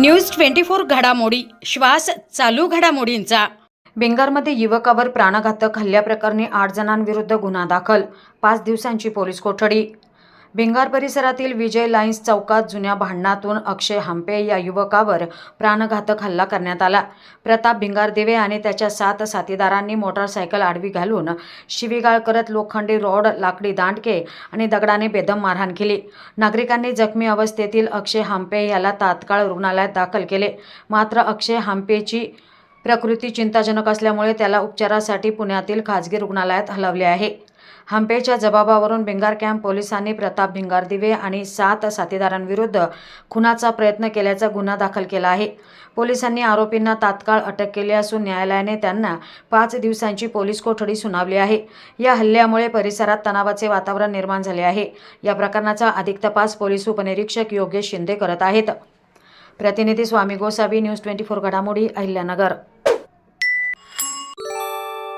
News 24 घडामोडी श्वास चालू घडामोडींचा। भिंगारमध्ये युवकावर प्राणघातक हल्ल्याप्रकरणी 8 जणांविरुद्ध गुन्हा दाखल, 5 दिवसांची पोलीस कोठडी। भिंगार परिसरातील विजय लाईन्स चौकात जुन्या भांडणातून अक्षय हांपे या युवकावर प्राणघातक हल्ला करण्यात आला। प्रताप भिंगारदेवे आणि त्याच्या 7 साथीदारांनी मोटारसायकल आडवी घालून शिवीगाळ करत लोखंडी रॉड, लाकडी दांडके आणि दगडाने बेदम मारहाण केली। नागरिकांनी जखमी अवस्थेतील अक्षय हांपे याला तात्काळ रुग्णालयात दाखल केले, मात्र अक्षय हांपेची प्रकृती चिंताजनक असल्यामुळे त्याला उपचारासाठी पुण्यातील खाजगी रुग्णालयात हलवले आहे। हांपेच्या जबाबावरून भिंगार कॅम्प पोलिसांनी प्रताप भिंगारदेवे आणि 7 साथीदारांविरुद्ध खुनाचा प्रयत्न केल्याचा गुन्हा दाखल केला आहे। पोलिसांनी आरोपींना तात्काळ अटक केली असून न्यायालयाने त्यांना 5 दिवसांची पोलीस कोठडी सुनावली आहे। या हल्ल्यामुळे परिसरात तणावाचे वातावरण निर्माण झाले आहे। या प्रकरणाचा अधिक तपास पोलीस उपनिरीक्षक योगेश शिंदे करत आहेत। प्रतिनिधी स्वामी गोसावी, न्यूज 24 घडामोडी, अहिल्यानगर।